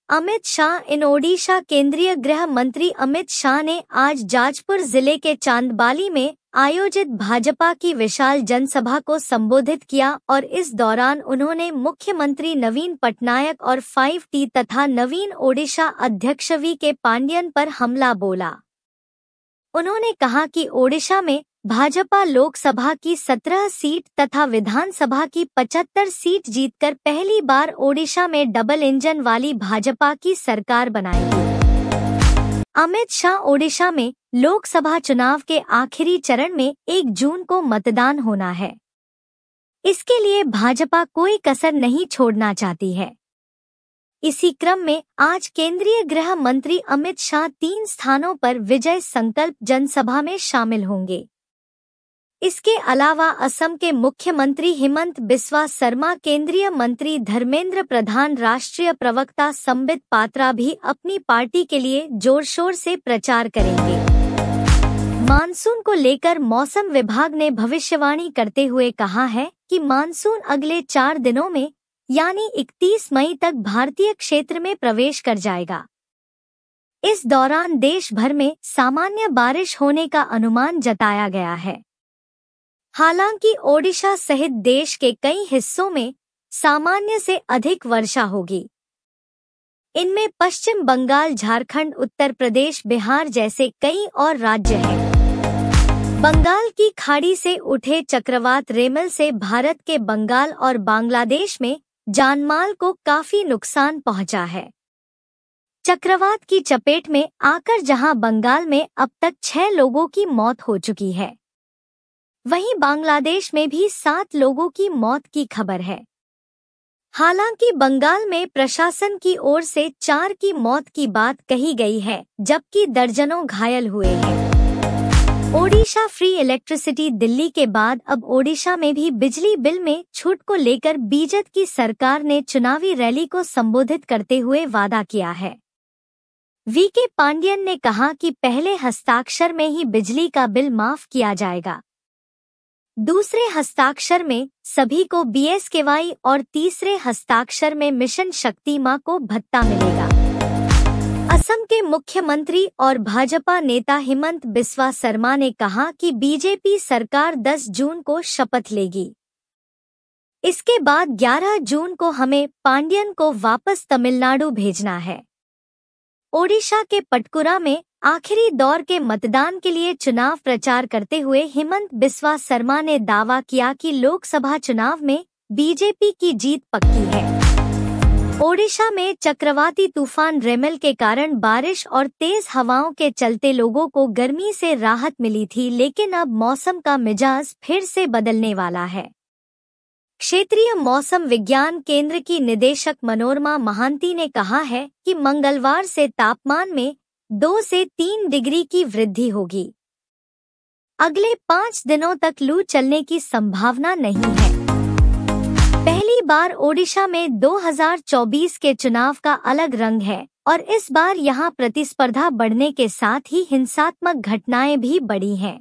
अमित शाह इन ओडिशा। केंद्रीय गृह मंत्री अमित शाह ने आज जाजपुर जिले के चांदबाली में आयोजित भाजपा की विशाल जनसभा को संबोधित किया और इस दौरान उन्होंने मुख्यमंत्री नवीन पटनायक और 5T तथा नवीन ओडिशा अध्यक्ष वी.के. पांडियन पर हमला बोला। उन्होंने कहा कि ओडिशा में भाजपा लोकसभा की 17 सीट तथा विधानसभा की 75 सीट जीतकर पहली बार ओडिशा में डबल इंजन वाली भाजपा की सरकार बनाएगी। अमित शाह ओडिशा में लोकसभा चुनाव के आखिरी चरण में 1 जून को मतदान होना है। इसके लिए भाजपा कोई कसर नहीं छोड़ना चाहती है। इसी क्रम में आज केंद्रीय गृह मंत्री अमित शाह 3 स्थानों पर विजय संकल्प जनसभा में शामिल होंगे। इसके अलावा असम के मुख्यमंत्री हिमंत बिस्वा शर्मा, केंद्रीय मंत्री धर्मेंद्र प्रधान, राष्ट्रीय प्रवक्ता संबित पात्रा भी अपनी पार्टी के लिए जोर शोर से प्रचार करेंगे। मानसून को लेकर मौसम विभाग ने भविष्यवाणी करते हुए कहा है कि मानसून अगले 4 दिनों में यानी 31 मई तक भारतीय क्षेत्र में प्रवेश कर जाएगा। इस दौरान देश भर में सामान्य बारिश होने का अनुमान जताया गया है। हालांकि ओडिशा सहित देश के कई हिस्सों में सामान्य से अधिक वर्षा होगी। इनमें पश्चिम बंगाल, झारखंड, उत्तर प्रदेश, बिहार जैसे कई और राज्य हैं। बंगाल की खाड़ी से उठे चक्रवात रेमल से भारत के बंगाल और बांग्लादेश में जानमाल को काफी नुकसान पहुंचा है। चक्रवात की चपेट में आकर जहां बंगाल में अब तक 6 लोगों की मौत हो चुकी है, वहीं बांग्लादेश में भी 7 लोगों की मौत की खबर है। हालांकि बंगाल में प्रशासन की ओर से 4 की मौत की बात कही गई है, जबकि दर्जनों घायल हुए हैं। ओडिशा फ्री इलेक्ट्रिसिटी दिल्ली के बाद अब ओडिशा में भी बिजली बिल में छूट को लेकर बीजेपी की सरकार ने चुनावी रैली को संबोधित करते हुए वादा किया है। वी.के. पांडियन ने कहा कि पहले हस्ताक्षर में ही बिजली का बिल माफ किया जाएगा, दूसरे हस्ताक्षर में सभी को BSKY और तीसरे हस्ताक्षर में मिशन शक्ति मां को भत्ता मिलेगा। असम के मुख्यमंत्री और भाजपा नेता हिमंत बिस्वा शर्मा ने कहा कि बीजेपी सरकार 10 जून को शपथ लेगी। इसके बाद 11 जून को हमें पांडियन को वापस तमिलनाडु भेजना है। ओडिशा के पटकुरा में आखिरी दौर के मतदान के लिए चुनाव प्रचार करते हुए हिमंत बिस्वा शर्मा ने दावा किया कि लोकसभा चुनाव में बीजेपी की जीत पक्की है। ओडिशा में चक्रवाती तूफान रेमल के कारण बारिश और तेज हवाओं के चलते लोगों को गर्मी से राहत मिली थी, लेकिन अब मौसम का मिजाज फिर से बदलने वाला है। क्षेत्रीय मौसम विज्ञान केंद्र की निदेशक मनोरमा महांती ने कहा है कि मंगलवार से तापमान में 2 से 3 डिग्री की वृद्धि होगी। अगले 5 दिनों तक लू चलने की संभावना नहीं है। पहली बार ओडिशा में 2024 के चुनाव का अलग रंग है और इस बार यहां प्रतिस्पर्धा बढ़ने के साथ ही हिंसात्मक घटनाएं भी बढ़ी हैं।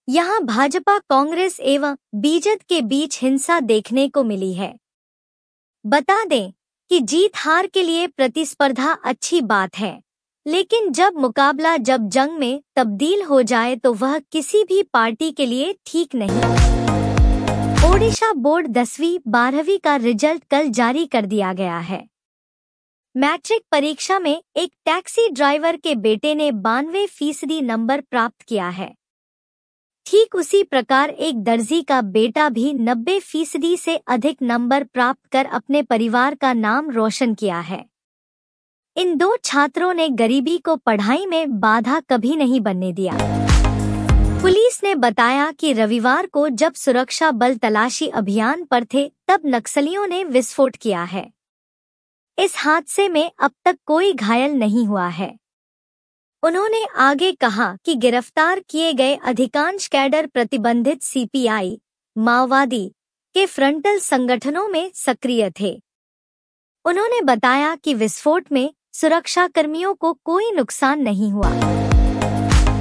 यहां भाजपा, कांग्रेस एवं बीजेपी के बीच हिंसा देखने को मिली है। बता दें कि जीत हार के लिए प्रतिस्पर्धा अच्छी बात है, लेकिन जब मुकाबला जब जंग में तब्दील हो जाए तो वह किसी भी पार्टी के लिए ठीक नहीं। ओडिशा बोर्ड 10वीं 12वीं का रिजल्ट कल जारी कर दिया गया है। मैट्रिक परीक्षा में एक टैक्सी ड्राइवर के बेटे ने 92% नंबर प्राप्त किया है। ठीक उसी प्रकार एक दर्जी का बेटा भी 90% से अधिक नंबर प्राप्त कर अपने परिवार का नाम रोशन किया है। इन 2 छात्रों ने गरीबी को पढ़ाई में बाधा कभी नहीं बनने दिया। पुलिस ने बताया कि रविवार को जब सुरक्षा बल तलाशी अभियान पर थे तब नक्सलियों ने विस्फोट किया है। इस हादसे में अब तक कोई घायल नहीं हुआ है। उन्होंने आगे कहा कि गिरफ्तार किए गए अधिकांश कैडर प्रतिबंधित CPI, माओवादी के फ्रंटल संगठनों में सक्रिय थे। उन्होंने बताया कि विस्फोट में सुरक्षाकर्मियों को कोई नुकसान नहीं हुआ।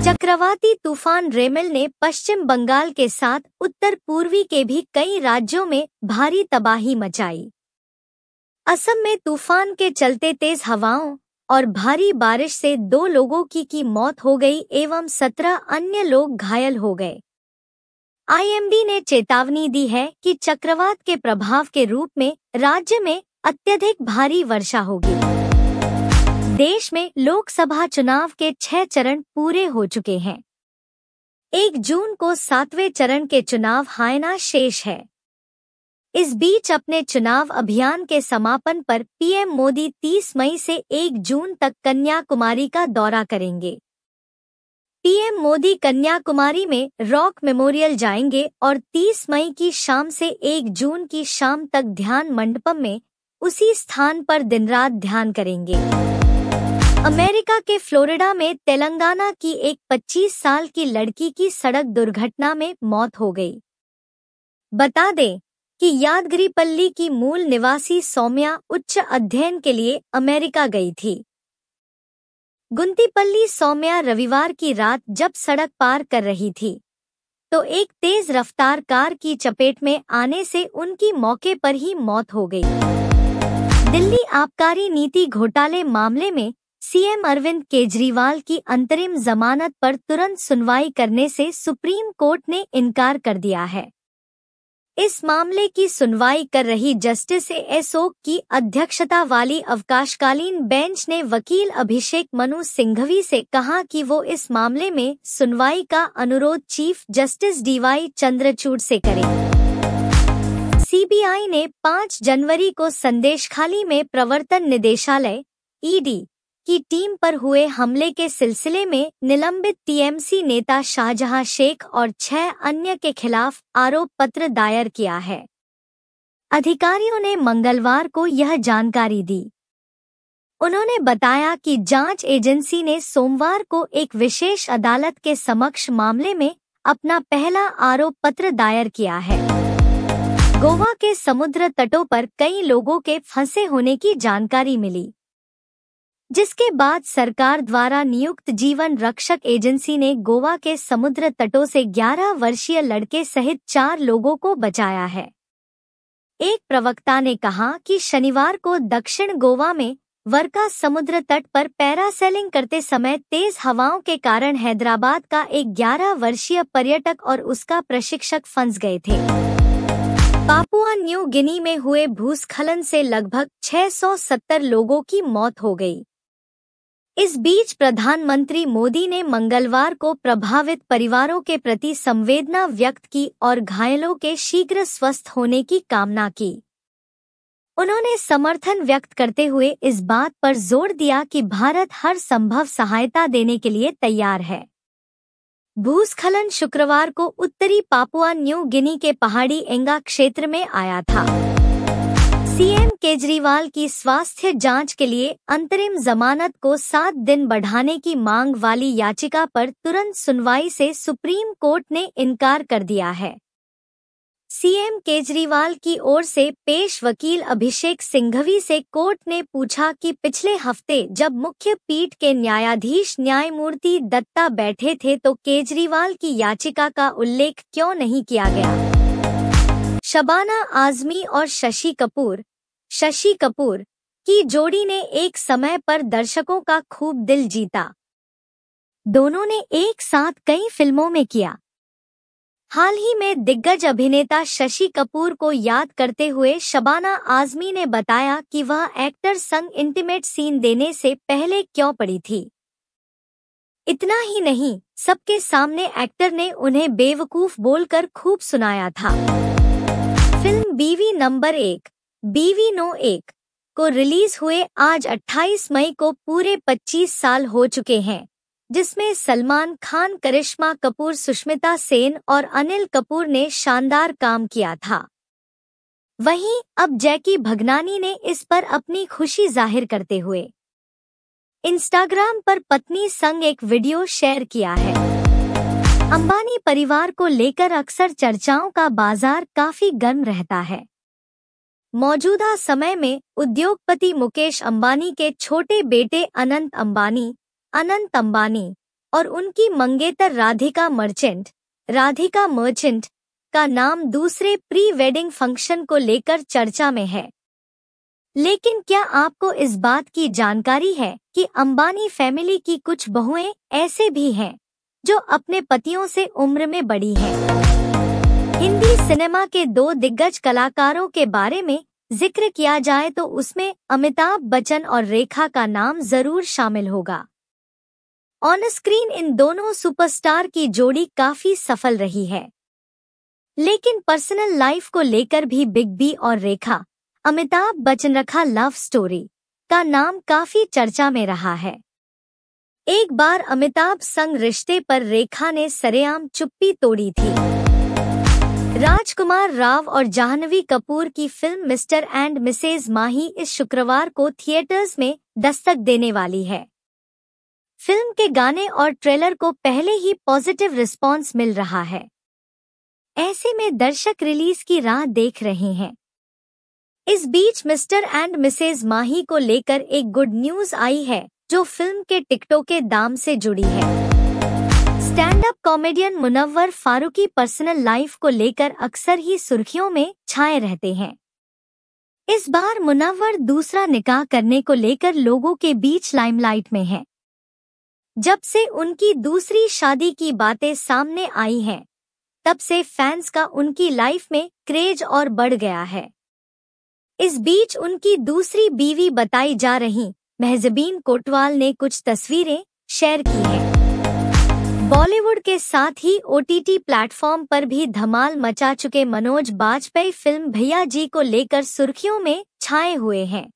चक्रवाती तूफान रेमल ने पश्चिम बंगाल के साथ उत्तर पूर्वी के भी कई राज्यों में भारी तबाही मचाई। असम में तूफान के चलते तेज हवाओं और भारी बारिश से 2 लोगों की मौत हो गई एवं 17 अन्य लोग घायल हो गए। आईएमडी ने चेतावनी दी है कि चक्रवात के प्रभाव के रूप में राज्य में अत्यधिक भारी वर्षा होगी। देश में लोकसभा चुनाव के 6 चरण पूरे हो चुके हैं। 1 जून को 7वें चरण के चुनाव हायना शेष है। इस बीच अपने चुनाव अभियान के समापन पर पीएम मोदी 30 मई से 1 जून तक कन्याकुमारी का दौरा करेंगे। पीएम मोदी कन्याकुमारी में रॉक मेमोरियल जाएंगे और 30 मई की शाम से 1 जून की शाम तक ध्यान मंडपम में उसी स्थान पर दिन रात ध्यान करेंगे। अमेरिका के फ्लोरिडा में तेलंगाना की एक 25 साल की लड़की की सड़क दुर्घटना में मौत हो गई। बता दें कि यादगिरीपल्ली की मूल निवासी सौम्या उच्च अध्ययन के लिए अमेरिका गई थी। गुंतीपल्ली सौम्या रविवार की रात जब सड़क पार कर रही थी तो एक तेज रफ्तार कार की चपेट में आने से उनकी मौके पर ही मौत हो गई। दिल्ली आबकारी नीति घोटाले मामले में सीएम अरविंद केजरीवाल की अंतरिम जमानत पर तुरंत सुनवाई करने से सुप्रीम कोर्ट ने इनकार कर दिया है। इस मामले की सुनवाई कर रही जस्टिस एस ओक की अध्यक्षता वाली अवकाशकालीन बेंच ने वकील अभिषेक मनु सिंघवी से कहा कि वो इस मामले में सुनवाई का अनुरोध चीफ जस्टिस डीवाई चंद्रचूड़ से करें। सीबीआई ने 5 जनवरी को संदेशखाली में प्रवर्तन निदेशालय ईडी की टीम पर हुए हमले के सिलसिले में निलंबित टीएमसी नेता शाहजहां शेख और 6 अन्य के खिलाफ आरोप पत्र दायर किया है। अधिकारियों ने मंगलवार को यह जानकारी दी। उन्होंने बताया कि जांच एजेंसी ने सोमवार को एक विशेष अदालत के समक्ष मामले में अपना पहला आरोप पत्र दायर किया है। गोवा के समुद्र तटों पर कई लोगों के फंसे होने की जानकारी मिली, जिसके बाद सरकार द्वारा नियुक्त जीवन रक्षक एजेंसी ने गोवा के समुद्र तटों से 11 वर्षीय लड़के सहित 4 लोगों को बचाया है। एक प्रवक्ता ने कहा कि शनिवार को दक्षिण गोवा में वर्का समुद्र तट पर पैरासेलिंग करते समय तेज हवाओं के कारण हैदराबाद का एक 11 वर्षीय पर्यटक और उसका प्रशिक्षक फंस गए थे। पापुआ न्यू गिनी में हुए भूस्खलन से लगभग 670 लोगों की मौत हो गई। इस बीच प्रधानमंत्री मोदी ने मंगलवार को प्रभावित परिवारों के प्रति संवेदना व्यक्त की और घायलों के शीघ्र स्वस्थ होने की कामना की। उन्होंने समर्थन व्यक्त करते हुए इस बात पर जोर दिया कि भारत हर संभव सहायता देने के लिए तैयार है। भूस्खलन शुक्रवार को उत्तरी पापुआ न्यू गिनी के पहाड़ी एंगा क्षेत्र में आया था। सीएम केजरीवाल की स्वास्थ्य जांच के लिए अंतरिम जमानत को 7 दिन बढ़ाने की मांग वाली याचिका पर तुरंत सुनवाई से सुप्रीम कोर्ट ने इनकार कर दिया है। सीएम केजरीवाल की ओर से पेश वकील अभिषेक सिंघवी से कोर्ट ने पूछा कि पिछले हफ्ते जब मुख्य पीठ के न्यायाधीश न्यायमूर्ति दत्ता बैठे थे तो केजरीवाल की याचिका का उल्लेख क्यों नहीं किया गया। शबाना आजमी और शशि कपूर की जोड़ी ने एक समय पर दर्शकों का खूब दिल जीता। दोनों ने एक साथ कई फिल्मों में किया। हाल ही में दिग्गज अभिनेता शशि कपूर को याद करते हुए शबाना आजमी ने बताया कि वह एक्टर संग इंटीमेट सीन देने से पहले क्यों पड़ी थी। इतना ही नहीं, सबके सामने एक्टर ने उन्हें बेवकूफ बोलकर खूब सुनाया था। फिल्म बीवी नंबर 1 बीवी नो 1 को रिलीज हुए आज 28 मई को पूरे 25 साल हो चुके हैं, जिसमें सलमान खान, करिश्मा कपूर, सुष्मिता सेन और अनिल कपूर ने शानदार काम किया था। वहीं अब जैकी भगनानी ने इस पर अपनी खुशी जाहिर करते हुए इंस्टाग्राम पर पत्नी संग एक वीडियो शेयर किया है। अंबानी परिवार को लेकर अक्सर चर्चाओं का बाजार काफी गर्म रहता है। मौजूदा समय में उद्योगपति मुकेश अंबानी के छोटे बेटे अनंत अंबानी और उनकी मंगेतर राधिका मर्चेंट का नाम दूसरे प्री वेडिंग फंक्शन को लेकर चर्चा में है। लेकिन क्या आपको इस बात की जानकारी है कि अंबानी फैमिली की कुछ बहुएं ऐसे भी हैं जो अपने पतियों से उम्र में बड़ी हैं? हिंदी सिनेमा के दो दिग्गज कलाकारों के बारे में जिक्र किया जाए तो उसमें अमिताभ बच्चन और रेखा का नाम जरूर शामिल होगा। ऑन स्क्रीन इन दोनों सुपरस्टार की जोड़ी काफी सफल रही है, लेकिन पर्सनल लाइफ को लेकर भी बिग बी और रेखा अमिताभ बच्चन रखा लव स्टोरी का नाम काफी चर्चा में रहा है। एक बार अमिताभ संग रिश्ते पर रेखा ने सरेआम चुप्पी तोड़ी थी। राजकुमार राव और जाह्नवी कपूर की फिल्म मिस्टर एंड मिसेज माही इस शुक्रवार को थिएटर्स में दस्तक देने वाली है। फिल्म के गाने और ट्रेलर को पहले ही पॉजिटिव रिस्पांस मिल रहा है। ऐसे में दर्शक रिलीज की राह देख रहे हैं। इस बीच मिस्टर एंड मिसेज माही को लेकर एक गुड न्यूज आई है जो फिल्म के टिकटों के दाम से जुड़ी है। Stand up comedian Munawar Faruqui personal life को लेकर अक्सर ही सुर्खियों में छाए रहते हैं। इस बार मुनव्वर दूसरा निकाह करने को लेकर लोगों के बीच लाइमलाइट में हैं। जब से उनकी दूसरी शादी की बातें सामने आई हैं, तब से फैंस का उनकी लाइफ में क्रेज और बढ़ गया है। इस बीच उनकी दूसरी बीवी बताई जा रही महजबीन कोटवाल ने कुछ तस्वीरें शेयर की हैं। बॉलीवुड के साथ ही ओटीटी प्लेटफॉर्म पर भी धमाल मचा चुके मनोज बाजपेयी फिल्म भैया जी को लेकर सुर्खियों में छाए हुए हैं।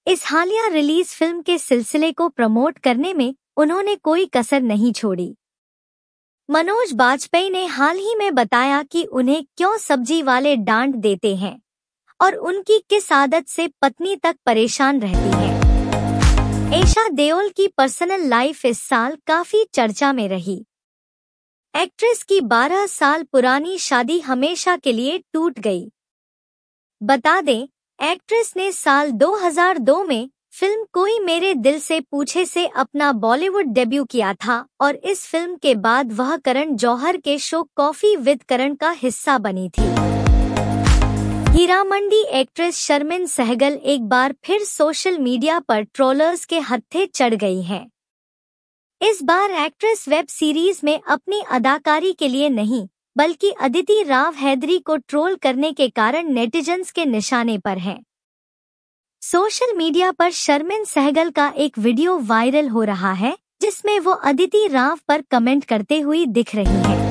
इस हालिया रिलीज फिल्म के सिलसिले को प्रमोट करने में उन्होंने कोई कसर नहीं छोड़ी। मनोज बाजपेयी ने हाल ही में बताया कि उन्हें क्यों सब्जी वाले डांट देते हैं और उनकी किस आदत से पत्नी तक परेशान रहती है। ईशा देओल की पर्सनल लाइफ इस साल काफी चर्चा में रही। एक्ट्रेस की 12 साल पुरानी शादी हमेशा के लिए टूट गई। बता दें, एक्ट्रेस ने साल 2002 में फिल्म कोई मेरे दिल से पूछे से अपना बॉलीवुड डेब्यू किया था और इस फिल्म के बाद वह करण जौहर के शो कॉफी विद करण का हिस्सा बनी थी। हीरामंडी एक्ट्रेस शर्मिन सहगल एक बार फिर सोशल मीडिया पर ट्रोलर्स के हत्थे चढ़ गई हैं। इस बार एक्ट्रेस वेब सीरीज में अपनी अदाकारी के लिए नहीं, बल्कि अदिति राव हैदरी को ट्रोल करने के कारण नेटिजन्स के निशाने पर हैं। सोशल मीडिया पर शर्मिन सहगल का एक वीडियो वायरल हो रहा है, जिसमें वो अदिति राव पर कमेंट करते हुई दिख रही हैं।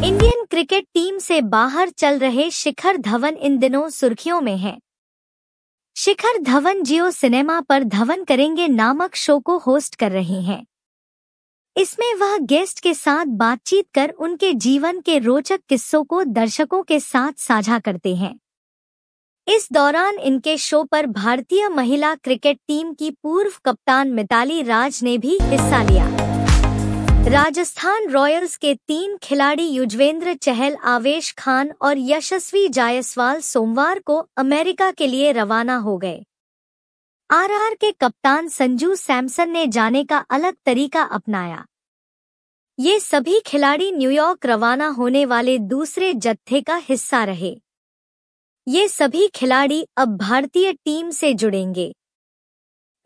इंडियन क्रिकेट टीम से बाहर चल रहे शिखर धवन इन दिनों सुर्खियों में हैं। शिखर धवन जियो सिनेमा पर धवन करेंगे नामक शो को होस्ट कर रहे हैं। इसमें वह गेस्ट के साथ बातचीत कर उनके जीवन के रोचक किस्सों को दर्शकों के साथ साझा करते हैं। इस दौरान इनके शो पर भारतीय महिला क्रिकेट टीम की पूर्व कप्तान मिताली राज ने भी हिस्सा लिया। राजस्थान रॉयल्स के 3 खिलाड़ी युजवेंद्र चहल, आवेश खान और यशस्वी जायसवाल सोमवार को अमेरिका के लिए रवाना हो गए। आरआर के कप्तान संजू सैमसन ने जाने का अलग तरीका अपनाया। ये सभी खिलाड़ी न्यूयॉर्क रवाना होने वाले दूसरे जत्थे का हिस्सा रहे। ये सभी खिलाड़ी अब भारतीय टीम से जुड़ेंगे।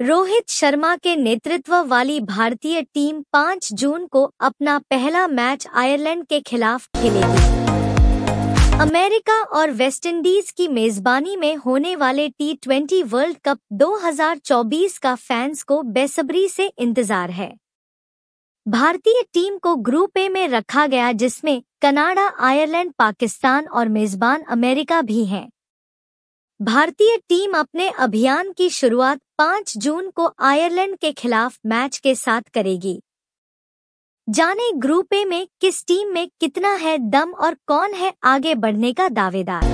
रोहित शर्मा के नेतृत्व वाली भारतीय टीम 5 जून को अपना पहला मैच आयरलैंड के खिलाफ खेलेगी। अमेरिका और वेस्टइंडीज की मेजबानी में होने वाले T20 वर्ल्ड कप 2024 का फैंस को बेसब्री से इंतजार है। भारतीय टीम को ग्रुप ए में रखा गया, जिसमें कनाडा, आयरलैंड, पाकिस्तान और मेजबान अमेरिका भी हैं। भारतीय टीम अपने अभियान की शुरुआत 5 जून को आयरलैंड के खिलाफ मैच के साथ करेगी। जाने ग्रुप ए में किस टीम में कितना है दम और कौन है आगे बढ़ने का दावेदार।